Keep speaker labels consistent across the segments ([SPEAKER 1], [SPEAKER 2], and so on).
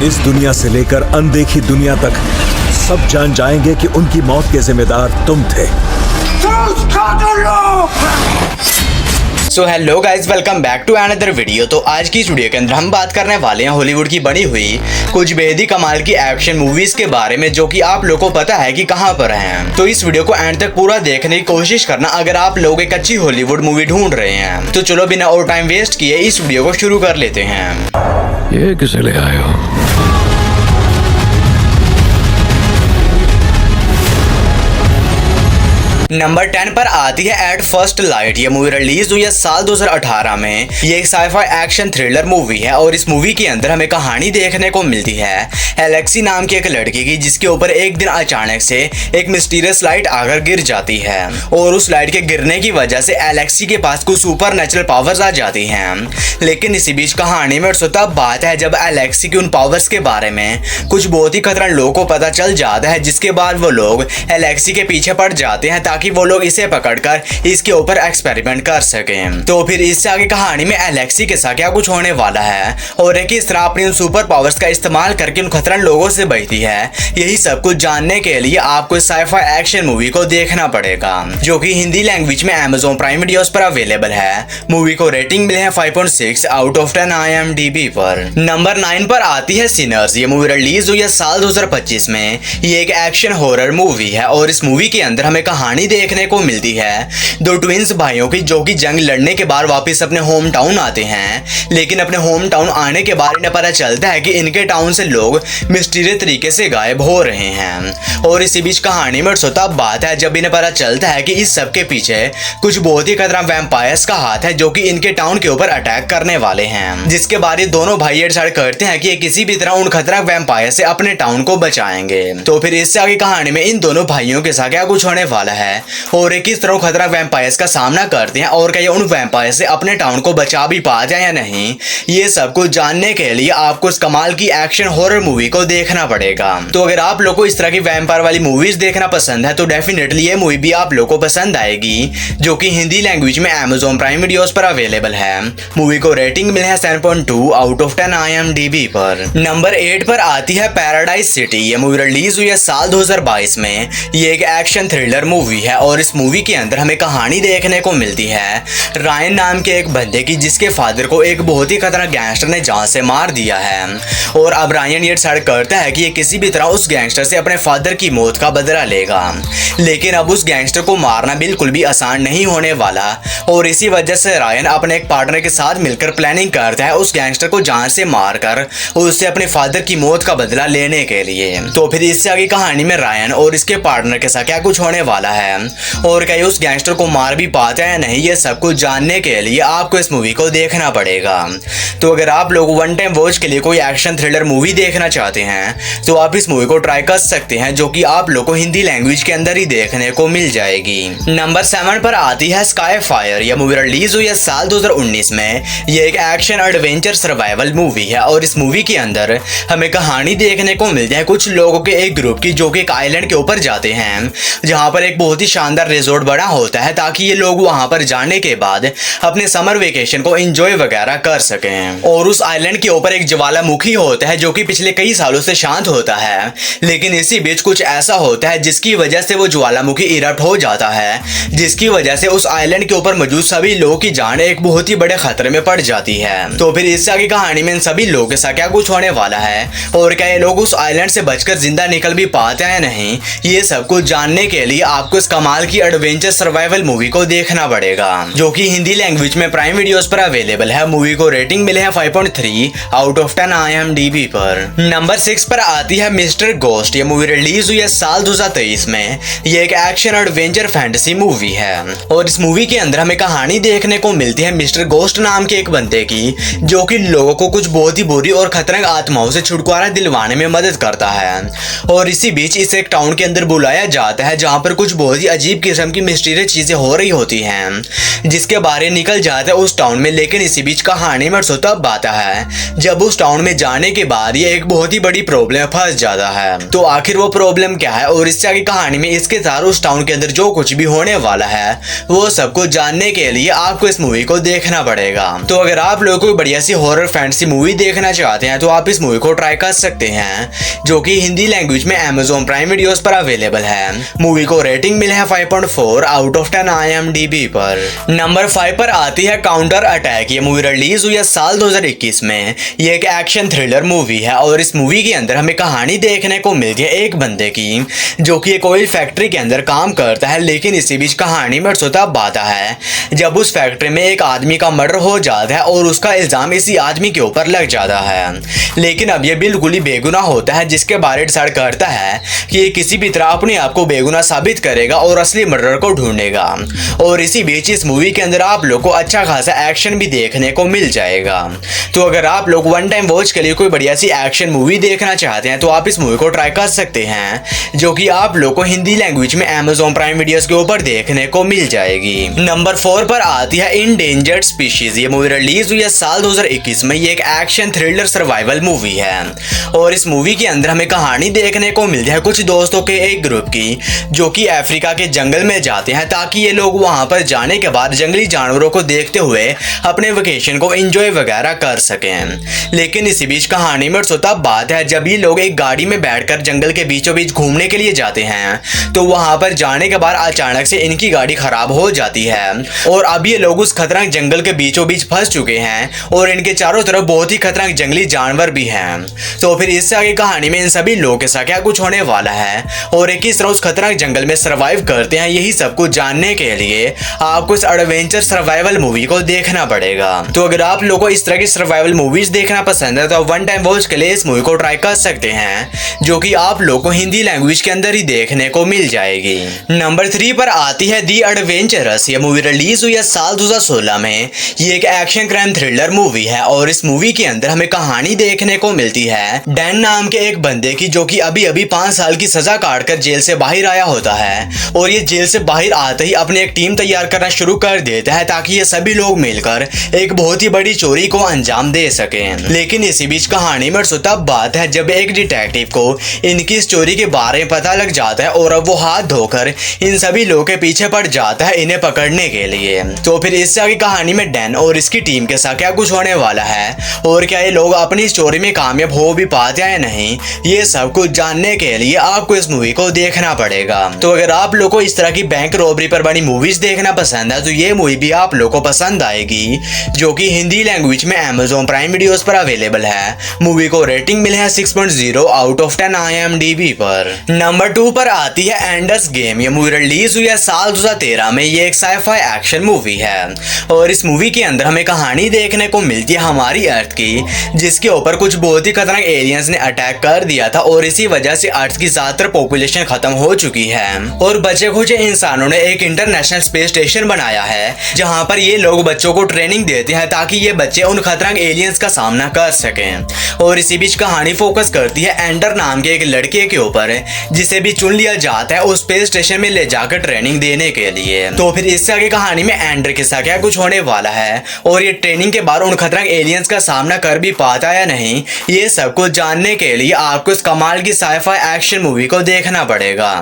[SPEAKER 1] इस दुनिया से लेकर अनदेखी दुनिया तक सब जान जाएंगे कि उनकी मौत के जिम्मेदार तुम थे।
[SPEAKER 2] So hello guys, welcome back to another video. तो आज की इस वीडियो के अंदर हम बात करने वाले हैं हॉलीवुड की बनी हुई कुछ बेहद ही कमाल की एक्शन मूवीज के बारे में, जो कि आप लोगों को पता है कि कहां पर हैं। तो इस वीडियो को एंड तक पूरा देखने की कोशिश करना अगर आप लोग एक अच्छी हॉलीवुड मूवी ढूंढ रहे हैं। तो चलो बिना और टाइम वेस्ट किए इस वीडियो को शुरू कर लेते हैं।
[SPEAKER 3] ये किसे ले आए हो?
[SPEAKER 2] नंबर 10 पर आती है एट फर्स्ट लाइट। ये मूवी रिलीज हुई है साल 2018 में। ये एक साइफाई एक्शन थ्रिलर मूवी है और इस मूवी के अंदर हमें कहानी देखने को मिलती है एलेक्सी नाम की एक लड़की की, जिसके ऊपर एक दिन अचानक से एक मिस्टीरियस लाइट आकर गिर जाती है और उस लाइट के गिरने की वजह से एलेक्सी के पास कुछ सुपर नेचुरल पावर्स आ जाती हैं। लेकिन इसी बीच कहानी में तब बात है जब एलेक्सी की उन पावर्स के बारे में कुछ बहुत ही खतरनाक लोगों को पता चल जाता है, जिसके बाद वो लोग एलेक्सी के पीछे पड़ जाते हैं ताकि वो लोग इसे पकड़कर इसके ऊपर एक्सपेरिमेंट कर सकें। तो फिर इससे आगे कहानी में एलेक्सी के साथ क्या कुछ होने वाला है और किस तरह अपनी उन सुपर पावर्स का इस्तेमाल करके उन खतरनाक लोगों से बचती है, यही सब कुछ जानने के लिए आपको इस साइफाई एक्शन मूवी को देखना पड़ेगा, जो कि हिंदी लैंग्वेज में Amazon प्राइम वीडियोस पर अवेलेबल है। मूवी को रेटिंग मिले है 5.6 आउट ऑफ 10 IMDb पर। नंबर 9 पर आती है सिनर्स। ये मूवी रिलीज हुई है साल 2025 में। ये एक एक्शन हॉरर मूवी है और इस मूवी के अंदर हमें कहानी देखने को मिलती है दो ट्विंस भाइयों की, जो कि जंग लड़ने के बाद वापस अपने होम टाउन आते हैं। लेकिन अपने होम टाउन आने के बाद इन्हें पता चलता है कि इनके टाउन से लोग मिस्टीरियस तरीके से गायब हो रहे हैं। और इसी बीच कहानी में तब बात है जब इन्हें पता चलता है कि इस सब के पीछे कुछ बहुत ही खतरनाक वैम्पायर्स का हाथ है, जो कि इनके टाउन के ऊपर अटैक करने वाले हैं। जिसके बाद ये दोनों भाई डिसाइड करते हैं कि ये किसी भी तरह उन खतरनाक वैम्पायर से अपने टाउन को बचाएंगे। तो फिर इससे आगे कहानी में इन दोनों भाइयों के साथ क्या कुछ होने वाला है और किस तरह खतरनाक वैम्पायर्स का सामना करते हैं और क्या ये उन वैम्पायर से अपने टाउन को बचा भी पाते हैं या नहीं, ये सब कुछ जानने के लिए आपको इस कमाल की एक्शन हॉरर मूवी को देखना पड़ेगा। तो अगर आप लोगों को इस तरह की वैम्पायर वाली मूवीज देखना पसंद है तो डेफिनेटली ये मूवी भी आप लोगों को पसंद आएगी, जो कि हिंदी लैंग्वेज में Amazon प्राइम वीडियोस पर अवेलेबल है। मूवी को रेटिंग मिले है 7.2 आउट ऑफ 10 IMDb पर। नंबर 8 पर आती है पैराडाइज सिटी। ये मूवी रिलीज हुई है साल 2022 में। ये एक एक्शन थ्रिलर मूवी है और इस मूवी के अंदर हमें कहानी देखने को मिलती है रायन नाम के एक बंदे की, जिसके फादर को एक बहुत ही खतरनाक गैंगस्टर ने जान से मार दिया है। और अब रायन ये डिसाइड करता है कि ये किसी भी तरह उस गैंगस्टर से अपने फादर की मौत का बदला लेगा। लेकिन अब उस गैंगस्टर को मारना बिल्कुल भी आसान नहीं होने वाला और इसी वजह से रायन अपने एक पार्टनर के साथ मिलकर प्लानिंग करता है उस गैंगस्टर को जान से मारकर उससे अपने फादर की मौत का बदला लेने के लिए। तो फिर इससे आगे कहानी में रायन और इसके पार्टनर के साथ क्या कुछ होने वाला है और क्या उस गैंगस्टर को मार भी पाता है या नहीं, ये सब कुछ जानने के लिए आपको इस मूवी को देखना पड़ेगा। तो अगर आप लोग वन टाइम वॉच के लिए कोई एक्शन थ्रिलर मूवी देखना चाहते हैं तो आप इस मूवी को ट्राई कर सकते हैं, जो कि आप लोग को हिंदी लैंग्वेज के अंदर ही देखने को मिल जाएगी। नंबर 7 पर आती है स्काई फायर। यह मूवी रिलीज हुई है साल 2019 में। यह एक एक्शन एडवेंचर सर्वाइवल मूवी है और इस मूवी के अंदर हमें कहानी देखने को मिलती है कुछ लोगों के एक ग्रुप की, जो कि एक आइलैंड के ऊपर जाते हैं जहां पर एक बहुत ही शानदार रिजॉर्ट बना होता है, ताकि ये लोग वहां पर जाने के बाद अपने समर वेकेशन को एंजॉय वगैरह कर सकें। और उस आइलैंड के ऊपर एक ज्वालामुखी होता है, जो कि पिछले कई सालों से शांत होता है, लेकिन इसी बीच कुछ ऐसा होता है जिसकी वजह से वो ज्वालामुखी इरप्ट हो जाता है, जिसकी वजह से उस आइलैंड के ऊपर मौजूद सभी लोगों की जान एक बहुत ही बड़े खतरे में पड़ जाती है। तो फिर इससे आगे कहानी में इन सभी लोगों के साथ क्या कुछ होने वाला है और क्या ये लोग उस आइलैंड से बचकर जिंदा निकल भी पाते हैं या नहीं, ये सब कुछ जानने के लिए आपको इस कमाल की एडवेंचर सर्वाइवल मूवी को देखना पड़ेगा, जो कि हिंदी लैंग्वेज में प्राइम वीडियोस पर अवेलेबल है। मूवी को रेटिंग मिले है 5.3 आउट ऑफ 10 IMDb पर। नंबर 6 पर आती है मिस्टर घोस्ट। ये मूवी रिलीज हुई है साल 2023 में। ये एक एक्शन एडवेंचर फैंटेसी मूवी है और इस मूवी के अंदर हमें कहानी देखने को मिलती है मिस्टर घोस्ट नाम के एक बंदे की, जो कि लोगों को कुछ बहुत ही बुरी और खतरनाक आत्माओं से छुटकारा दिलवाने में मदद करता है। और इसी बीच इसे एक टाउन के अंदर बुलाया जाता है जहां पर कुछ बहुत बहुत ही अजीब किस्म की मिस्टीरियस चीजें हो रही होती हैं, जिसके बारे निकल जाता है उस टाउन में। लेकिन इसी बीच कहानी में सो तब आता है जब उस टाउन में जाने के बाद ये एक बहुत ही बड़ी प्रॉब्लम फंस जाता है। तो आखिर वो प्रॉब्लम क्या है और इससे आगे कहानी में इसके साथ उस टाउन के अंदर जो कुछ भी होने वाला है वो सब कुछ जानने के लिए आपको इस मूवी को देखना पड़ेगा। तो अगर आप लोग कोई बढ़िया सी हॉरर फैंटेसी मूवी देखना चाहते हैं तो आप इस मूवी को ट्राई कर सकते हैं, जो कि हिंदी लैंग्वेज में Amazon प्राइम वीडियोस पर अवेलेबल है। मूवी को रेटिंग मिले है 5.4 आउट ऑफ 10 IMDb पर। नंबर 5 पर आती है काउंटर अटैक। ये मूवी रिलीज हुई है साल 2021 में। ये एक एक्शन थ्रिलर मूवी है और इस मूवी के अंदर हमें कहानी देखने को मिलती है एक बंदे की, जो कि एक ऑयल फैक्ट्री के अंदर काम करता है। लेकिन इसी बीच कहानी में तब आता है जब उस फैक्ट्री में एक आदमी का मर्डर हो जाता है और उसका इल्जाम इसी आदमी के ऊपर लग जाता है। लेकिन अब ये बिल्कुल ही बेगुनाह होता है, जिसके बारे डिसाइड करता है कि ये किसी भी तरह अपने आप को बेगुनाह साबित करेगा और असली मर्डर को ढूंढेगा। और इसी बीच इस मूवी के अंदर आप लोग को अच्छा खासा एक्शन भी देखने को मिल जाएगा। तो अगर आप लोग वन टाइम वॉच के लिए कोई बढ़िया सी एक्शन मूवी देखना चाहते हैं तो आप इस मूवी को ट्राई कर सकते हैं, जो कि आप लोग को हिंदी लैंग्वेज में Amazon प्राइम वीडियोस के ऊपर देखने को मिल जाएगी। नंबर 4 पर आती है इंडेंजर्ड स्पीशीज। ये मूवी रिलीज हुई है साल 2021 में। ये एक एक्शन थ्रिलर सर्वाइवल मूवी है और इस मूवी के अंदर हमें कहानी देखने को मिलती है कुछ दोस्तों के एक ग्रुप की, जो कि अफ्रीका के जंगल में जाते हैं ताकि ये लोग वहां पर जाने के बाद जंगली जानवरों को देखते हुए अपने वेकेशन को एंजॉय वगैरह कर सकें। लेकिन इसी बीच कहानी में तब बात है जब ये लोग एक गाड़ी में बैठकर जंगल के बीचों बीच घूमने के लिए जाते हैं तो वहां पर जाने के बाद अचानक से इनकी गाड़ी खराब हो जाती है और अब ये लोग उस खतरनाक जंगल के बीचों बीच फंस चुके हैं और इनके चारों तरफ बहुत ही खतरनाक जंगली जानवर भी हैं। तो फिर इससे आगे कहानी में इन सभी लोगों के साथ क्या कुछ होने वाला है और एक किस तरह उस खतरनाक जंगल में सर्वाइव करते हैं, यही सब कुछ जानने के लिए आपको इस एडवेंचर सर्वाइवल मूवी को देखना पड़ेगा। तो अगर आप लोगों को इस तरह की सर्वाइवल मूवीज देखना पसंद है तो आप वन टाइम वॉच के लिए इस मूवी को ट्राई कर सकते हैं, जो कि आप लोग को हिंदी लैंग्वेज के अंदर ही देखने को मिल जाएगी। नंबर 3 पर आती है दी एडवेंचरस। ये मूवी रिलीज हुई है साल 2016 में। ये एक एक्शन क्राइम थ्रिलर मूवी है और इस मूवी के अंदर हमें कहानी देखने को मिलती है डैन नाम के एक बंदे की, जो कि अभी अभी 5 साल की सजा काटकर जेल से बाहर आया होता है और ये जेल से बाहर आते ही अपनी एक टीम तैयार करना शुरू कर देता है ताकि ये सभी लोग मिलकर एक बहुत ही बड़ी चोरी को अंजाम दे सकें। लेकिन इसी बीच कहानी में तब बात है जब एक डिटेक्टिव को इनकी इस चोरी के बारे में पता लग जाता है और अब वो हाथ धोकर इन सभी लोगों के पीछे पड़ जाता है इन्हें पकड़ने के लिए। तो फिर इससे आगे कहानी में डैन और इसकी टीम के साथ क्या कुछ होने वाला है और क्या ये लोग अपनी इस चोरी में कामयाब हो भी पाते हैं या नहीं, ये सब कुछ जानने के लिए आपको इस मूवी को देखना पड़ेगा। तो अगर आप लोग को इस तरह की बैंक रॉबरी पर बनी मूवीज देखना पसंद है तो ये मूवी भी आप लोग को पसंद आएगी, जो कि हिंदी लैंग्वेज में Amazon प्राइम वीडियोस पर अवेलेबल है। मूवी को रेटिंग मिले है 6.0 आउट ऑफ 10 IMDb पर। नंबर 2 पर आती है एंडर्स गेम। ये मूवी रिलीज हुई है साल 2013 में। ये एक साइफाई एक्शन मूवी है और इस मूवी के अंदर हमें कहानी देखने को मिलती है हमारी अर्थ की, जिसके ऊपर कुछ बहुत ही खतरनाक एलियंस ने अटैक कर दिया था और इसी वजह से अर्थ की ज्यादातर पॉपुलेशन खत्म हो चुकी है और बचे खुचे इंसानों ने एक इंटरनेशनल स्पेस स्टेशन बनाया है जहां पर ये लोग बच्चों को ट्रेनिंग देते हैं ताकि ये बच्चे उन खतरनाक एलियंस का सामना कर सकें। और इसी बीच कहानी फोकस करती है एंडर नाम के एक लड़के के ऊपर, जिसे भी चुन लिया जाता है उस स्पेस स्टेशन में ले जाकर ट्रेनिंग देने के लिए। तो फिर इससे आगे कहानी में एंडर के साथ क्या कुछ होने वाला है और ये ट्रेनिंग के बाद उन खतरनाक एलियंस का सामना कर भी पाता है या नहीं, ये सब कुछ जानने के लिए आपको इस कमाल की साइफाई एक्शन मूवी को देखना पड़ेगा,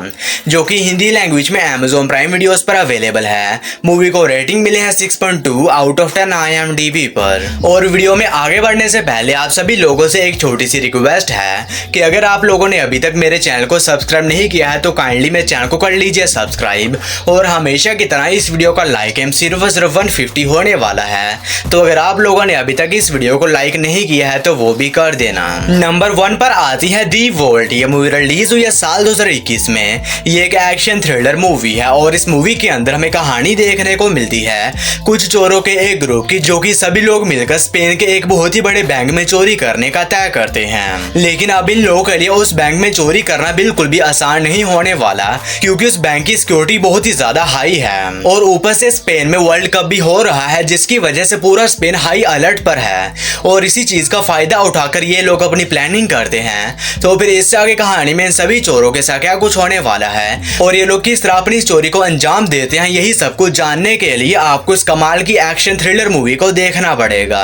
[SPEAKER 2] जो कि हिंदी लैंग्वेज में Amazon प्राइम वीडियोस पर अवेलेबल है। मूवी को रेटिंग मिले है 6.2 आउट ऑफ 10 IMDb पर। और वीडियो में आगे बढ़ने से पहले आप सभी लोगों से एक छोटी सी रिक्वेस्ट है कि अगर आप लोगों ने अभी तक मेरे चैनल को सब्सक्राइब नहीं किया है तो काइंडली मेरे चैनल को कर लीजिए सब्सक्राइब और हमेशा की तरह इस वीडियो का लाइक एम सिर्फ 150 होने वाला है। तो अगर आप लोगों ने अभी तक इस वीडियो को लाइक नहीं किया है तो वो भी कर देना। नंबर 1 पर आती है दी वोल्ट। ये मूवी रिलीज हुई है साल 2021 में। ये एक एक्शन थ्रिलर मूवी है और इस मूवी के अंदर हमें कहानी देखने को मिलती है कुछ चोरों के एक ग्रुप की, जो कि सभी लोग मिलकर स्पेन के एक बहुत ही बड़े बैंक में चोरी करने का तय करते हैं। लेकिन अब इन लोगों के लिए उस बैंक में चोरी करना बिल्कुल भी आसान नहीं होने वाला, क्योंकि उस बैंक की सिक्योरिटी बहुत ही ज्यादा हाई है और ऊपर से स्पेन में वर्ल्ड कप भी हो रहा है, जिसकी वजह से पूरा स्पेन हाई अलर्ट पर है और इसी चीज का फायदा उठाकर ये लोग अपनी प्लानिंग करते हैं। तो फिर इससे आगे कहानी में इन सभी चोरों के साथ क्या कुछ होने वाला है और ये लोग किस तरह अपनी स्टोरी को अंजाम देते हैं, यही सब कुछ जानने के लिए आपको इस कमाल की एक्शन थ्रिलर मूवी को देखना पड़ेगा,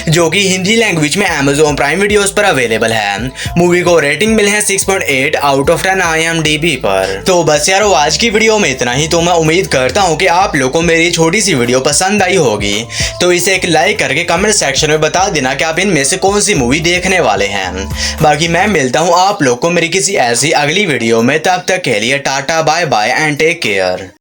[SPEAKER 2] जो कि हिंदी लैंग्वेज में Amazon प्राइम वीडियोस पर अवेलेबल है। मूवी को रेटिंग मिले हैं 6.8 आउट ऑफ 10 IMDb पर। तो बस यारो आज की वीडियो में इतना ही। तो मैं उम्मीद करता हूँ कि आप लोगों को मेरी छोटी सी वीडियो पसंद आई होगी। तो इसे एक लाइक करके कमेंट सेक्शन में बता देना कि आप इनमें से कौन सी मूवी देखने वाले हैं। बाकी मैं मिलता हूँ आप लोग को मेरी किसी ऐसी अगली वीडियो में। तब तक के लिए tata bye bye and take care.